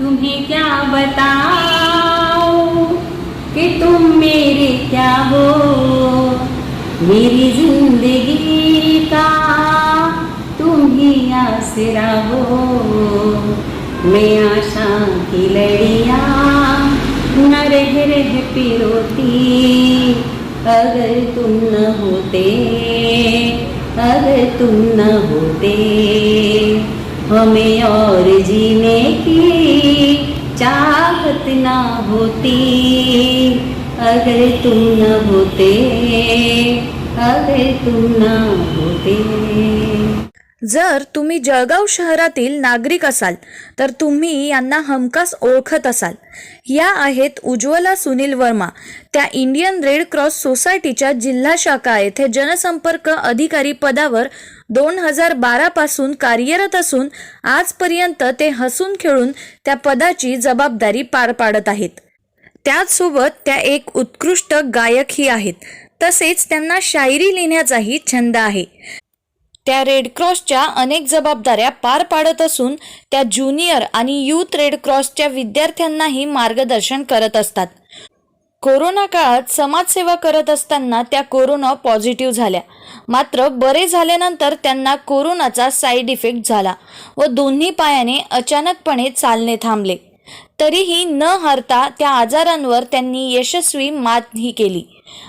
तुम्हें क्या बताऊं कि तुम मेरे क्या हो, मेरी जिंदगी का तुम ही आसरा हो। मैं आशा की लड़िया न रह पिरोती, अगर तुम न होते, अगर तुम न होते, हमें और जीने की चाहत ना होती, अगर तुम न होते, अगर तुम न होते। जर तुम्ही जळगाव शहरातील नागरिक असाल तर तुम्ही यांना हमखास ओळखत असाल। या आहेत उज्ज्वला सुनील वर्मा। त्या इंडियन रेड क्रॉस सोसायटीच्या जिल्हा शाखा येथे जनसंपर्क अधिकारी पदावर 2012 पासून कार्यरत असून आजपर्यंत ते हसून खेळून त्या पदाची जबाबदारी पार पाडत आहेत। त्याचसोबत त्या एक उत्कृष्ट गायकही आहेत, तसेच त्यांना शायरी लिहिण्याचाही छंद आहे। त्या रेड क्रॉसच्या अनेक जबाबदाऱ्या पार पाडत असून त्या ज्युनियर आणि यूथ रेड क्रॉसच्या विद्यार्थ्यांनाही मार्गदर्शन करत असतात। कोरोना काळात समाजसेवा करत असताना त्या कोरोना पॉझिटिव्ह झाल्या, मात्र बरे झाल्यानंतर त्यांना कोरोनाचा साईड इफेक्ट झाला व दोन्ही पायाने अचानकपणे चालणे थांबले। तरीही न हारता त्या आजारांवर त्यांनी यशस्वी मातही केली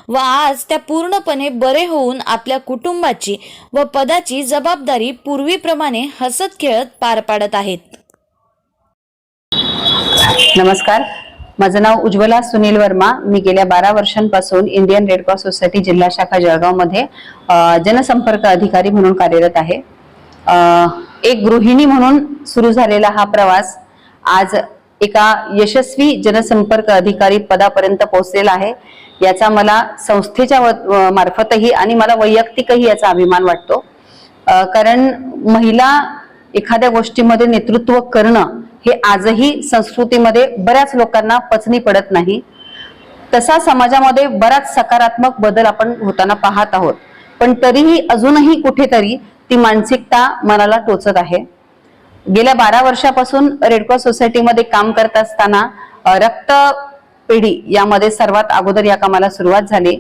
व आज त्या पूर्णपणे बरे होऊन आपल्या कुटुंबाची व पदाची जबाबदारी पूर्वीप्रमाणे हसत खेळत पार पाडत आहेत। नमस्कार, माझं नाव उज्ज्वला सुनील वर्मा। मी गेल्या 12 वर्षांपासून इंडियन रेड क्रॉस सोसायटी जिल्हा शाखा जळगाव मध्ये जनसंपर्क अधिकारी म्हणून कार्यरत आहे। एक गृहिणी म्हणून सुरू झालेला हा प्रवास आज एका यशस्वी जनसंपर्क अधिकारी पदापर्यंत पोहोचलेला आहे। याचा मला संस्थेच्या मार्फतही आणि मला वैयक्तिकही याचा अभिमान वाटतो, कारण महिला एखाद्या गोष्टीमध्ये नेतृत्व करणं हे आजही संस्कृतीमध्ये बऱ्याच लोकांना पचनी पडत नाही। तसा समाजामध्ये बराच सकारात्मक बदल आपण होताना पाहत आहोत, पण तरीही अजूनही कुठेतरी ती मानसिकता मनाला टोचत आहे। गेल्या 12 वर्षापासून रेड क्रॉस सोसायटीमध्ये काम करत असताना रक्त पेढी यामध्ये सर्वात अगोदर या कामाला सुरुवात झाली।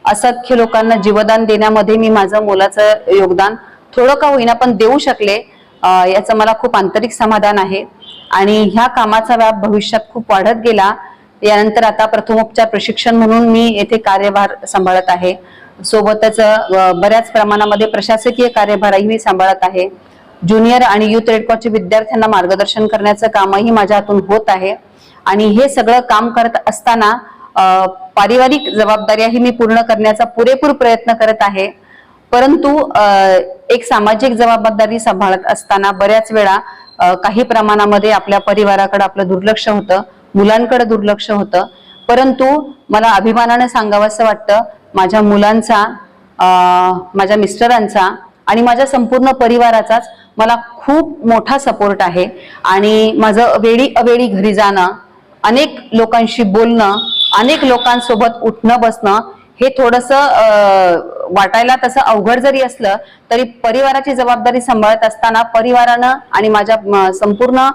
असंख्य लोकांना जीवदान देण्यामध्ये मी माझं मोलाचं योगदान थोडं का होईना पण देऊ शकले, याचं मला खूप आंतरिक समाधान आहे आणि ह्या कामाचा व्याप भविष्यात खूप वाढत गेला। यानंतर आता प्रथमोपचार प्रशिक्षण म्हणून मी येथे कार्यभार सांभाळत आहे, सोबतच बऱ्याच प्रमाणामध्ये प्रशासकीय कार्यभारही मी सांभाळत आहे। ज्युनियर आणि यूथ रेड क्रॉसच्या विद्यार्थ्यांना मार्गदर्शन करण्याचं कामही माझ्या हातून होत आहे आणि हे सगळं काम करत असताना पारिवारिक जबाबदाऱ्याही मी पूर्ण करण्याचा पुरेपूर प्रयत्न करत आहे। परंतु एक सामाजिक जबाबदारी सांभाळत असताना बऱ्याच वेळा काही प्रमाणामध्ये आपल्या परिवाराकडे आपलं दुर्लक्ष होतं, मुलांकडे दुर्लक्ष होतं। परंतु मला अभिमानाने सांगावंसं वाटतं, माझ्या मुलांचा, माझ्या मिस्टरांचा आणि माझ्या संपूर्ण परिवाराचाच मला खूप मोठा सपोर्ट आहे आणि माझं वेळी अवेळी घरी जाणं, अनेक लोकांशी बोलणं, अनेक लोकांसोबत उठणं बसणं हे थोडंसं वाटायला तसं अवघड जरी असलं तरी परिवाराची जबाबदारी सांभाळत असताना परिवारानं आणि माझ्या संपूर्ण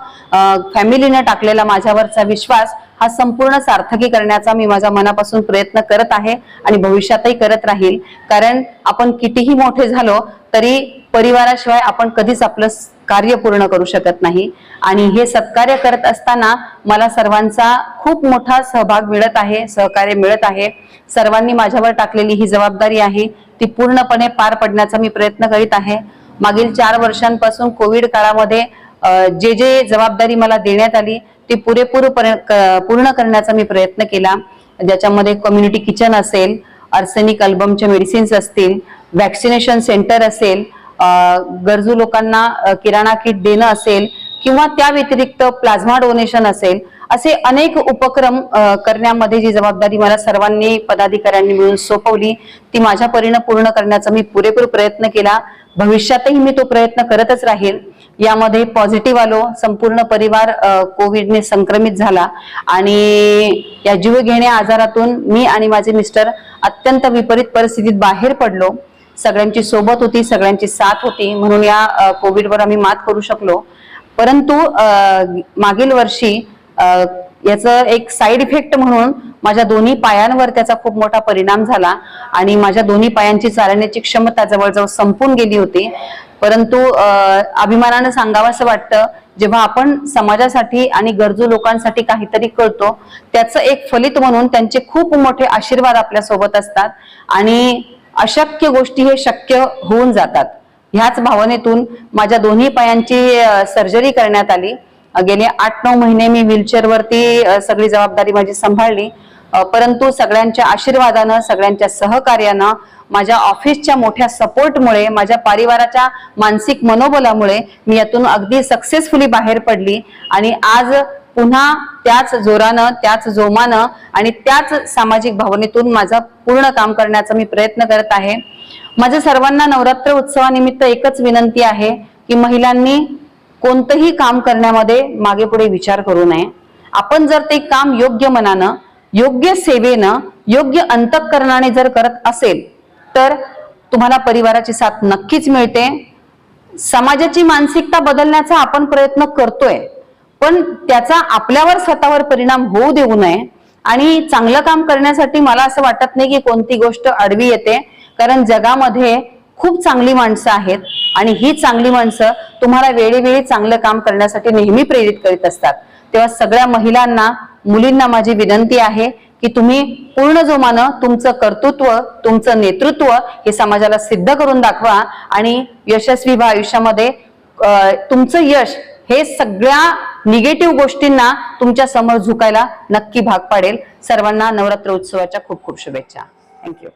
फॅमिलीनं टाकलेला माझ्यावरचा विश्वास हा संपूर्ण सार्थकी करण्याचा मी माझ्या मनापासून प्रयत्न करत आहे आणि भविष्यातही करत राहील। कारण आपण कितीही मोठे झालो तरी परिवाराशिवाय आपण कधीच आपलं कार्य पूर्ण करू शकत नाही आणि हे सत्कार्य करत असताना मला सर्वांचा खूप मोठा सहभाग मिळत आहे, सहकार्य मिळत आहे। सर्वांनी माझ्यावर टाकलेली ही जबाबदारी आहे ती पूर्णपणे पार पाडण्याचा मी प्रयत्न करीत आहे। मागील 4 वर्षांपासून कोविड काळामध्ये जे जे जबाबदारी मला देण्यात आली ती पूर्ण करण्याचा मी प्रयत्न केला, ज्याच्यामध्ये कम्युनिटी किचन असेल, आर्सेनिक अल्बमचे मेडिसिन्स असतील, वॅक्सिनेशन सेंटर असेल, गरजू लोकांना किराणा किट देणं असेल किंवा त्या व्यतिरिक्त प्लाझ्मा डोनेशन असेल, असे अनेक उपक्रम करण्यामध्ये जी जबाबदारी मला सर्वांनी पदाधिकाऱ्यांनी मिळून सोपवली ती माझ्या परीने पूर्ण करण्याचा मी पुरेपूर प्रयत्न केला। भविष्यातही मी तो प्रयत्न करतच राहील। यामध्ये पॉझिटिव्ह आलो, संपूर्ण परिवार कोविडने संक्रमित झाला आणि या जीवघेण्या आजारातून मी आणि माझे मिस्टर अत्यंत विपरीत परिस्थितीत बाहेर पडलो। सगळ्यांची सोबत होती, सगळ्यांची साथ होती, म्हणून या कोविडवर आम्ही मात करू शकलो। परंतु मागील वर्षी याचं एक साईड इफेक्ट म्हणून माझ्या दोन्ही पायांवर त्याचा खूप मोठा परिणाम झाला आणि माझ्या दोन्ही पायांची चालण्याची क्षमता जवळजवळ संपून गेली होती. परंतु अभिमानानं सांगावंसं वाटतं, जेव्हा आपण समाजासाठी आणि गरजू लोकांसाठी काहीतरी करतो त्याचं एक फलित म्हणून त्यांचे खूप मोठे आशीर्वाद आपल्या सोबत असतात आणि अशक्य गोष्टी हे शक्य होऊन जातात. ह्याच भावनेतून माझ्या दोन्ही पायांची सर्जरी करण्यात आली. गेले 8-9 महिने मी व्हीलचेअरवरती सगळी जबाबदारी माझी सांभाळली. परंतु सगळ्यांच्या आशीर्वादानं, सगळ्यांच्या सहकार्यानं, माझ्या ऑफिसच्या मोठ्या सपोर्टमुळे, माझ्या परिवाराच्या मानसिक मनोबलामुळे मी यातून अगदी सक्सेसफुली बाहेर पडली आणि आज पुन्हा त्याच जोरानं, त्याच जोमानं आणि त्याच सामाजिक भावनेतून माझं पूर्ण काम करण्याचा मी प्रयत्न करत आहे. माझं सर्वांना नवरात्र उत्सवानिमित्त एकच विनंती आहे की महिलांनी कोणतंही काम करण्यामध्ये मागे पुढे विचार करू नये. आपण जर ते काम योग्य मनानं, योग्य सेवेनं, योग्य अंतःकरणाने जर करत असेल तर तुम्हाला परिवाराची साथ नक्कीच मिळते. समाजाची मानसिकता बदलण्याचा आपण प्रयत्न करतोय, पण त्याचा आपल्यावर स्वतःवर परिणाम होऊ देऊ नये. आणि चांगलं काम करण्यासाठी मला असं वाटत नाही की कोणती गोष्ट आडवी येते, कारण जगामध्ये खूप चांगली माणसं आहेत आणि ही चांगली माणसं तुम्हाला वेळोवेळी चांगलं काम करण्यासाठी नेहमी प्रेरित करीत असतात. तेव्हा सगळ्या महिलांना, मुलींना माझी विनंती आहे की तुम्ही पूर्ण जोमानं तुमचं कर्तृत्व, तुमचं नेतृत्व हे समाजाला सिद्ध करून दाखवा आणि यशस्वी आयुष्यामध्ये तुमचं यश हे सगळ्या निगेटिव्ह गोष्टींना तुमच्या समोर झुकायला नक्की भाग पाडेल. सर्वांना नवरात्र उत्सवाच्या खूप खूप शुभेच्छा. थँक्यू.